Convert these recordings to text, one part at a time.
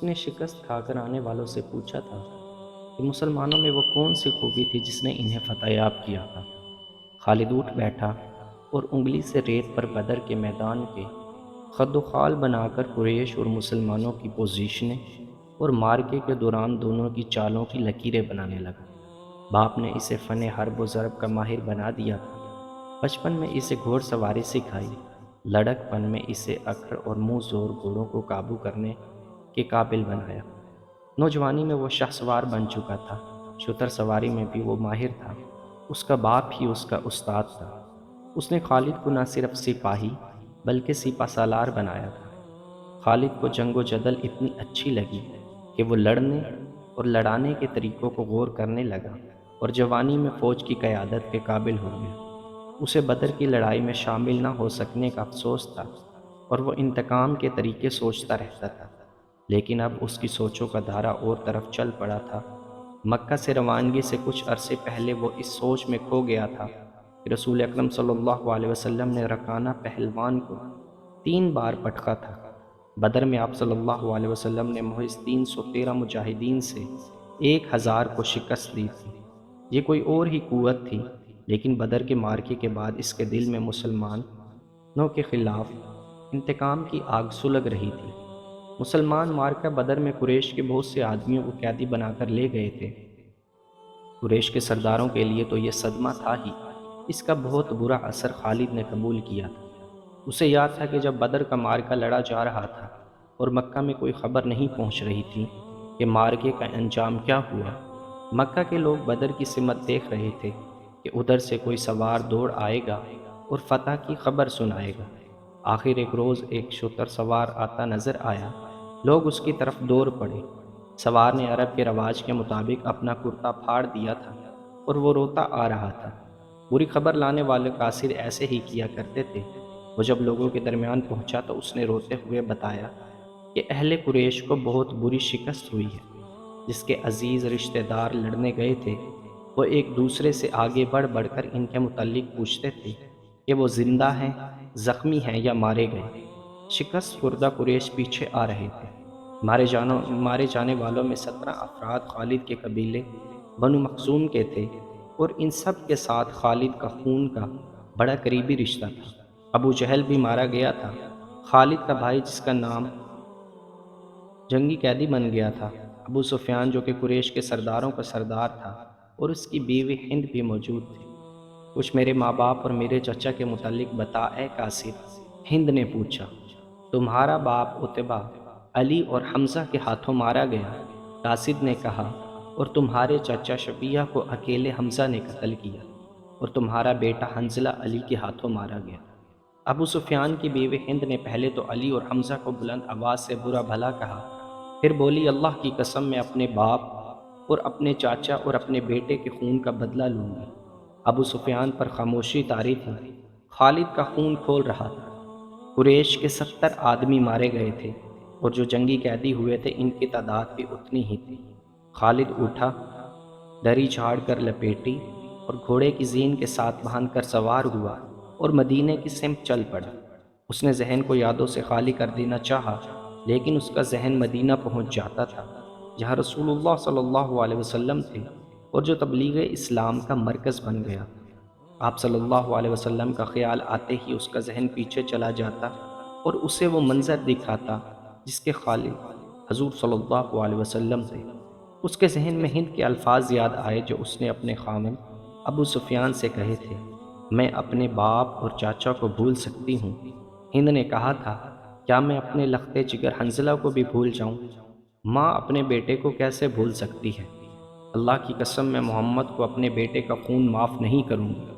اس نے شکست کھا کر آنے والوں سے پوچھا تھا کہ مسلمانوں میں وہ کون سی خوبی تھی جس نے انہیں فتح یاب کیا تھا۔ خالد اٹھ بیٹھا اور انگلی سے ریت پر بدر کے میدان کے خد و خال بنا کر قریش اور مسلمانوں کی پوزیشنیں اور مارکے کے دوران دونوں کی چالوں کی لکیریں بنانے لگا۔ باپ نے اسے فن حرب و ضرب کا ماہر بنا دیا تھا، بچپن میں اسے گھوڑ سواری سکھائی، لڑک پن میں اسے اکڑ اور منہ زور گھوڑوں کو قابو کرنے کے قابل بنایا۔ نوجوانی میں وہ شاہ سوار بن چکا تھا، شتر سواری میں بھی وہ ماہر تھا، اس کا باپ ہی اس کا استاد تھا۔ اس نے خالد کو نہ صرف سپاہی بلکہ سپہ سالار بنایا تھا۔ خالد کو جنگ و جدل اتنی اچھی لگی کہ وہ لڑنے اور لڑانے کے طریقوں کو غور کرنے لگا اور جوانی میں فوج کی قیادت کے قابل ہو گیا۔ اسے بدر کی لڑائی میں شامل نہ ہو سکنے کا افسوس تھا اور وہ انتقام کے طریقے سوچتا رہتا تھا، لیکن اب اس کی سوچوں کا دھارا اور طرف چل پڑا تھا۔ مکہ سے روانگی سے کچھ عرصے پہلے وہ اس سوچ میں کھو گیا تھا کہ رسول اکرم صلی اللہ علیہ وسلم نے رکانہ پہلوان کو 3 بار پٹکا تھا۔ بدر میں آپ صلی اللہ علیہ وسلم نے محض 313 مجاہدین سے 1000 کو شکست دی تھی۔ یہ کوئی اور ہی قوت تھی، لیکن بدر کے مارکے کے بعد اس کے دل میں مسلمانوں کے خلاف انتقام کی آگ سلگ رہی تھی۔ مسلمان مارکہ بدر میں قریش کے بہت سے آدمیوں کو قیدی بنا کر لے گئے تھے۔ قریش کے سرداروں کے لیے تو یہ صدمہ تھا ہی، اس کا بہت برا اثر خالد نے قبول کیا تھا۔ اسے یاد تھا کہ جب بدر کا مارکہ لڑا جا رہا تھا اور مکہ میں کوئی خبر نہیں پہنچ رہی تھی کہ مارکے کا انجام کیا ہوا، مکہ کے لوگ بدر کی سمت دیکھ رہے تھے کہ ادھر سے کوئی سوار دوڑ آئے گا اور فتح کی خبر سنائے گا۔ آخر ایک روز ایک شتر سوار آتا نظر آیا، لوگ اس کی طرف دوڑ پڑے۔ سوار نے عرب کے رواج کے مطابق اپنا کرتا پھاڑ دیا تھا اور وہ روتا آ رہا تھا۔ بری خبر لانے والے قاصد ایسے ہی کیا کرتے تھے۔ وہ جب لوگوں کے درمیان پہنچا تو اس نے روتے ہوئے بتایا کہ اہل قریش کو بہت بری شکست ہوئی ہے۔ جس کے عزیز رشتہ دار لڑنے گئے تھے، وہ ایک دوسرے سے آگے بڑھ بڑھ کر ان کے متعلق پوچھتے تھے کہ وہ زندہ ہیں، زخمی ہیں یا مارے گئے۔ شکست خوردہ قریش پیچھے آ رہے تھے۔ مارے جانے والوں میں 17 افراد خالد کے قبیلے بنو مخزوم کے تھے، اور ان سب کے ساتھ خالد کا خون کا بڑا قریبی رشتہ تھا۔ ابو جہل بھی مارا گیا تھا، خالد کا بھائی جس کا نام جنگی قیدی بن گیا تھا۔ ابو سفیان جو کہ قریش کے سرداروں کا سردار تھا، اور اس کی بیوی ہند بھی موجود تھی۔ کچھ میرے ماں باپ اور میرے چچا کے متعلق بتا اے قاصد، ہند نے پوچھا۔ تمہارا باپ عتبہ علی اور حمزہ کے ہاتھوں مارا گیا، قاصد نے کہا، اور تمہارے چچا شبیہ کو اکیلے حمزہ نے قتل کیا، اور تمہارا بیٹا حنظلہ علی کے ہاتھوں مارا گیا۔ ابو سفیان کی بیوی ہند نے پہلے تو علی اور حمزہ کو بلند آواز سے برا بھلا کہا، پھر بولی اللہ کی قسم میں اپنے باپ اور اپنے چاچا اور اپنے بیٹے کے خون کا بدلہ لوں گی۔ ابو سفیان پر خاموشی طاری تھی۔ خالد کا خون کھول رہا تھا۔ قریش کے 70 آدمی مارے گئے تھے، اور جو جنگی قیدی ہوئے تھے ان کی تعداد بھی اتنی ہی تھی۔ خالد اٹھا، دری جھاڑ کر لپیٹی اور گھوڑے کی زین کے ساتھ باندھ کر سوار ہوا اور مدینے کی سمت چل پڑا۔ اس نے ذہن کو یادوں سے خالی کر دینا چاہا، لیکن اس کا ذہن مدینہ پہنچ جاتا تھا، جہاں رسول اللہ صلی اللہ علیہ وسلم تھے اور جو تبلیغ اسلام کا مرکز بن گیا۔ آپ صلی اللہ علیہ وسلم کا خیال آتے ہی اس کا ذہن پیچھے چلا جاتا اور اسے وہ منظر دکھاتا جس کے خالق حضور صلی اللہ علیہ وسلم تھے۔ اس کے ذہن میں ہند کے الفاظ یاد آئے جو اس نے اپنے خامن ابو سفیان سے کہے تھے، میں اپنے باپ اور چاچا کو بھول سکتی ہوں۔ ہند نے کہا تھا، کیا میں اپنے لختے جگر حنظلہ کو بھی بھول جاؤں؟ ماں اپنے بیٹے کو کیسے بھول سکتی ہے؟ اللہ کی قسم میں محمد کو اپنے بیٹے کا خون معاف نہیں کروں گی۔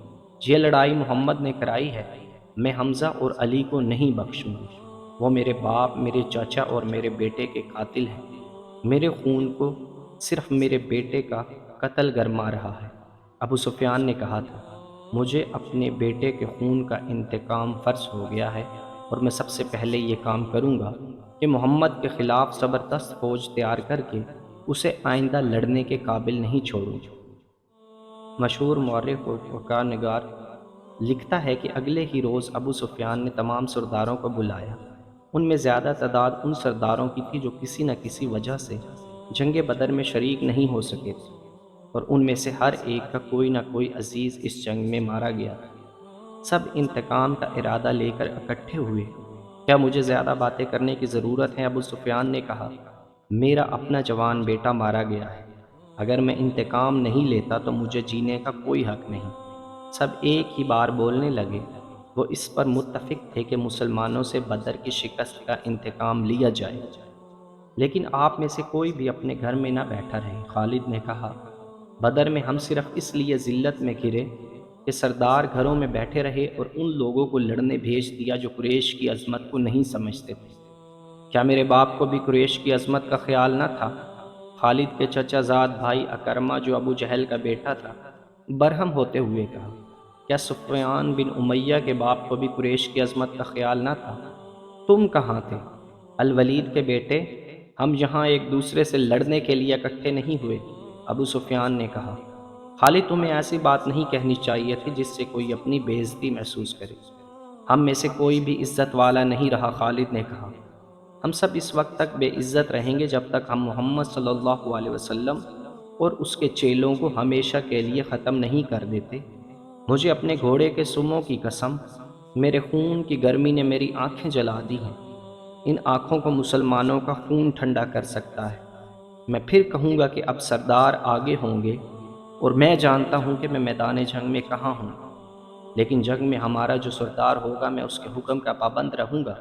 یہ لڑائی محمد نے کرائی ہے، میں حمزہ اور علی کو نہیں بخشوں گی۔ وہ میرے باپ، میرے چاچا اور میرے بیٹے کے قاتل ہیں۔ میرے خون کو صرف میرے بیٹے کا قتل گرما رہا ہے۔ ابو سفیان نے کہا تھا، مجھے اپنے بیٹے کے خون کا انتقام فرض ہو گیا ہے، اور میں سب سے پہلے یہ کام کروں گا کہ محمد کے خلاف زبردست فوج تیار کر کے اسے آئندہ لڑنے کے قابل نہیں چھوڑوں گا۔ مشہور مورخ و وقار نگار لکھتا ہے کہ اگلے ہی روز ابو سفیان نے تمام سرداروں کو بلایا ان میں زیادہ تعداد ان سرداروں کی تھی جو کسی نہ کسی وجہ سے جنگ بدر میں شریک نہیں ہو سکے تھے، اور ان میں سے ہر ایک کا کوئی نہ کوئی عزیز اس جنگ میں مارا گیا تھا۔ سب انتقام کا ارادہ لے کر اکٹھے ہوئے۔ کیا مجھے زیادہ باتیں کرنے کی ضرورت ہے؟ ابو سفیان نے کہا، میرا اپنا جوان بیٹا مارا گیا ہے، اگر میں انتقام نہیں لیتا تو مجھے جینے کا کوئی حق نہیں۔ سب ایک ہی بار بولنے لگے۔ وہ اس پر متفق تھے کہ مسلمانوں سے بدر کی شکست کا انتقام لیا جائے، لیکن آپ میں سے کوئی بھی اپنے گھر میں نہ بیٹھا رہے۔ خالد نے کہا، بدر میں ہم صرف اس لیے ذلت میں گرے کہ سردار گھروں میں بیٹھے رہے اور ان لوگوں کو لڑنے بھیج دیا جو قریش کی عظمت کو نہیں سمجھتے تھے۔ کیا میرے باپ کو بھی قریش کی عظمت کا خیال نہ تھا؟ خالد کے چچا زاد بھائی اکرمہ جو ابو جہل کا بیٹا تھا، برہم ہوتے ہوئے کہا، کیا سفیان بن امیہ کے باپ کو بھی قریش کی عظمت کا خیال نہ تھا؟ تم کہاں تھے الولید کے بیٹے؟ ہم یہاں ایک دوسرے سے لڑنے کے لیے اکٹھے نہیں ہوئے۔ ابو سفیان نے کہا، خالد تمہیں ایسی بات نہیں کہنی چاہیے تھی جس سے کوئی اپنی بے عزتی محسوس کرے۔ ہم میں سے کوئی بھی عزت والا نہیں رہا۔ خالد نے کہا، ہم سب اس وقت تک بے عزت رہیں گے جب تک ہم محمد صلی اللہ علیہ وسلم اور اس کے چیلوں کو ہمیشہ کے لیے ختم نہیں کر دیتے۔ مجھے اپنے گھوڑے کے سموں کی قسم، میرے خون کی گرمی نے میری آنکھیں جلا دی ہیں۔ ان آنکھوں کو مسلمانوں کا خون ٹھنڈا کر سکتا ہے۔ میں پھر کہوں گا کہ اب سردار آگے ہوں گے، اور میں جانتا ہوں کہ میں میدان جنگ میں کہاں ہوں، لیکن جنگ میں ہمارا جو سردار ہوگا میں اس کے حکم کا پابند رہوں گا،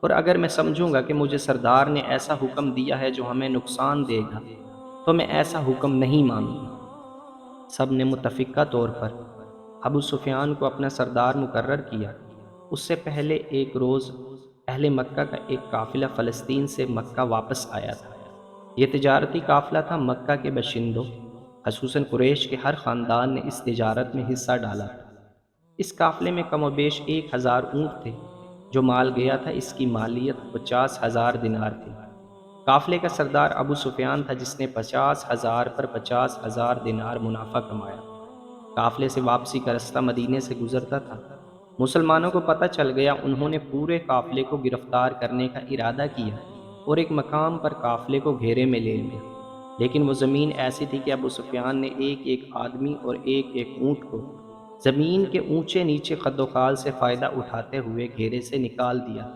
اور اگر میں سمجھوں گا کہ مجھے سردار نے ایسا حکم دیا ہے جو ہمیں نقصان دے گا تو میں ایسا حکم نہیں مانوں گا۔ سب نے متفقہ طور پر ابو سفیان کو اپنا سردار مقرر کیا۔ اس سے پہلے ایک روز اہل مکہ کا ایک قافلہ فلسطین سے مکہ واپس آیا تھا۔ یہ تجارتی قافلہ تھا۔ مکہ کے باشندوں، خصوصاً قریش کے ہر خاندان نے اس تجارت میں حصہ ڈالا تھا۔ اس قافلے میں کم و بیش 1000 اونٹ تھے۔ جو مال گیا تھا اس کی مالیت 50,000 دینار تھی۔ قافلے کا سردار ابو سفیان تھا جس نے 50,000 پر 50,000 دینار منافع کمایا۔ قافلے سے واپسی کا رستہ مدینے سے گزرتا تھا۔ مسلمانوں کو پتہ چل گیا۔ انہوں نے پورے قافلے کو گرفتار کرنے کا ارادہ کیا اور ایک مقام پر قافلے کو گھیرے میں لے لیا، لیکن وہ زمین ایسی تھی کہ ابو سفیان نے ایک ایک آدمی اور ایک ایک اونٹ کو زمین کے اونچے نیچے خد و خال سے فائدہ اٹھاتے ہوئے گھیرے سے نکال دیا۔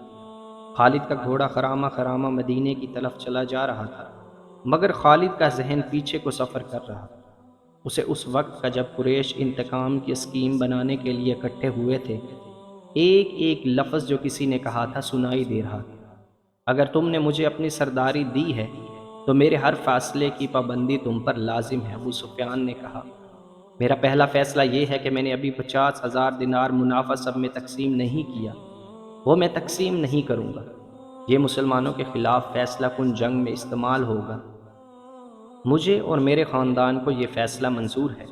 خالد کا گھوڑا خرامہ خرامہ مدینے کی طرف چلا جا رہا تھا، مگر خالد کا ذہن پیچھے کو سفر کر رہا تھا۔ اسے اس وقت کا جب قریش انتقام کی اسکیم بنانے کے لیے اکٹھے ہوئے تھے، ایک ایک لفظ جو کسی نے کہا تھا سنائی دے رہا تھا۔ اگر تم نے مجھے اپنی سرداری دی ہے تو میرے ہر فیصلے کی پابندی تم پر لازم ہے۔ ابو سفیان نے کہا، میرا پہلا فیصلہ یہ ہے کہ میں نے ابھی 50,000 دینار منافع سب میں تقسیم نہیں کیا، وہ میں تقسیم نہیں کروں گا۔ یہ مسلمانوں کے خلاف فیصلہ کن جنگ میں استعمال ہوگا۔ مجھے اور میرے خاندان کو یہ فیصلہ منظور ہے۔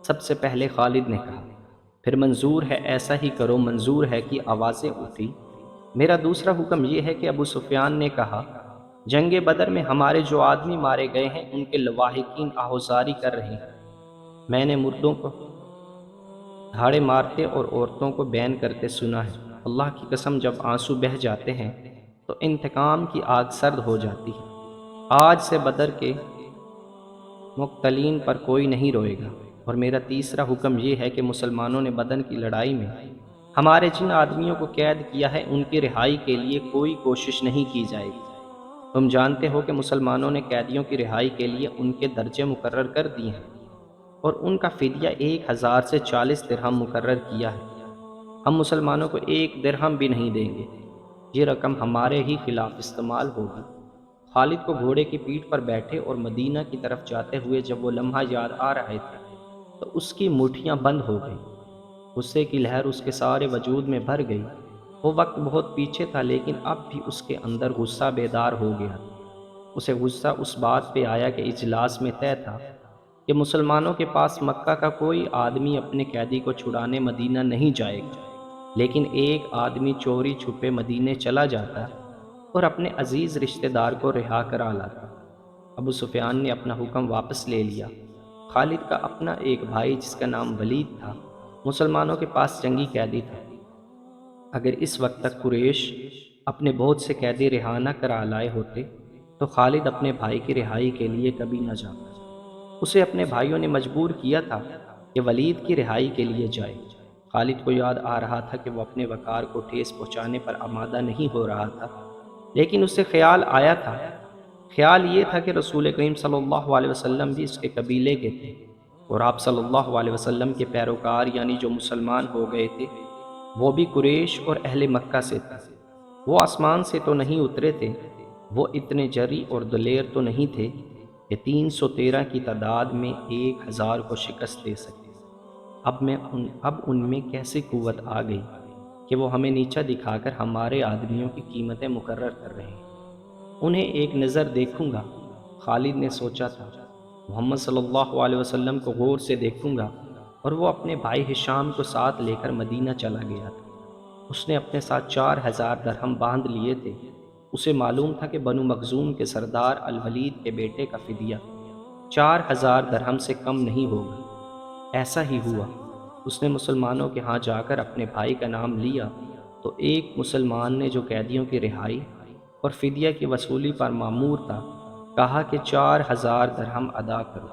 سب سے پہلے خالد نے کہا، پھر منظور ہے، ایسا ہی کرو، منظور ہے کی آوازیں اٹھی۔ میرا دوسرا حکم یہ ہے کہ ابو سفیان نے کہا، جنگ بدر میں ہمارے جو آدمی مارے گئے ہیں ان کے لواحقین آہوزاری کر رہے ہیں۔ میں نے مردوں کو دھاڑے مارتے اور عورتوں کو بین کرتے سنا ہے۔ اللہ کی قسم جب آنسو بہہ جاتے ہیں تو انتقام کی آگ سرد ہو جاتی ہے۔ آج سے بدر کے مقتلین پر کوئی نہیں روئے گا۔ اور میرا تیسرا حکم یہ ہے کہ مسلمانوں نے بدر کی لڑائی میں ہمارے جن آدمیوں کو قید کیا ہے ان کی رہائی کے لیے کوئی کوشش نہیں کی جائے گی۔ تم جانتے ہو کہ مسلمانوں نے قیدیوں کی رہائی کے لیے ان کے درجے مقرر کر دیے ہیں اور ان کا فدیہ 1000 سے 40 درہم مقرر کیا ہے۔ ہم مسلمانوں کو 1 درہم بھی نہیں دیں گے۔ یہ رقم ہمارے ہی خلاف استعمال ہوگی۔ خالد کو گھوڑے کی پیٹھ پر بیٹھے اور مدینہ کی طرف جاتے ہوئے جب وہ لمحہ یاد آ رہے تھے تو اس کی مٹھیاں بند ہو گئیں۔ غصے کی لہر اس کے سارے وجود میں بھر گئی۔ وہ وقت بہت پیچھے تھا لیکن اب بھی اس کے اندر غصہ بیدار ہو گیا۔ اسے غصہ اس بات پہ آیا کہ اجلاس میں طے تھا کہ مسلمانوں کے پاس مکہ کا کوئی آدمی اپنے قیدی کو چھڑانے مدینہ نہیں جائے گا، لیکن ایک آدمی چوری چھپے مدینے چلا جاتا اور اپنے عزیز رشتہ دار کو رہا کرا لاتا۔ ابو سفیان نے اپنا حکم واپس لے لیا۔ خالد کا اپنا ایک بھائی جس کا نام ولید تھا مسلمانوں کے پاس جنگی قیدی تھا۔ اگر اس وقت تک قریش اپنے بہت سے قیدی رہا نہ کرا لائے ہوتے تو خالد اپنے بھائی کی رہائی کے لیے کبھی نہ جاتا۔ اسے اپنے بھائیوں نے مجبور کیا تھا کہ ولید کی رہائی کے لیے جائے۔ خالد کو یاد آ رہا تھا کہ وہ اپنے وقار کو ٹھیس پہنچانے پر آمادہ نہیں ہو رہا تھا، لیکن اسے خیال آیا تھا، خیال یہ تھا کہ رسول کریم صلی اللہ علیہ وسلم بھی اس کے قبیلے کے تھے، اور آپ صلی اللہ علیہ وسلم کے پیروکار یعنی جو مسلمان ہو گئے تھے وہ بھی قریش اور اہل مکہ سے تھے۔ وہ آسمان سے تو نہیں اترے تھے، وہ اتنے جری اور دلیر تو نہیں تھے کہ 313 کی تعداد میں 1000 کو شکست دے سکے۔ اب ان میں کیسی قوت آ گئی کہ وہ ہمیں نیچا دکھا کر ہمارے آدمیوں کی قیمتیں مقرر کر رہے ہیں۔ انہیں ایک نظر دیکھوں گا، خالد نے سوچا تھا۔ محمد صلی اللہ علیہ وسلم کو غور سے دیکھوں گا، اور وہ اپنے بھائی ہشام کو ساتھ لے کر مدینہ چلا گیا تھا۔ اس نے اپنے ساتھ 4000 درہم باندھ لیے تھے۔ اسے معلوم تھا کہ بنو مخزوم کے سردار الولید کے بیٹے کا فدیہ 4000 درہم سے کم نہیں ہوگا۔ ایسا ہی ہوا۔ اس نے مسلمانوں کے ہاں جا کر اپنے بھائی کا نام لیا تو ایک مسلمان نے جو قیدیوں کی رہائی اور فدیہ کی وصولی پر مامور تھا، کہا کہ 4000 درہم ادا کرو۔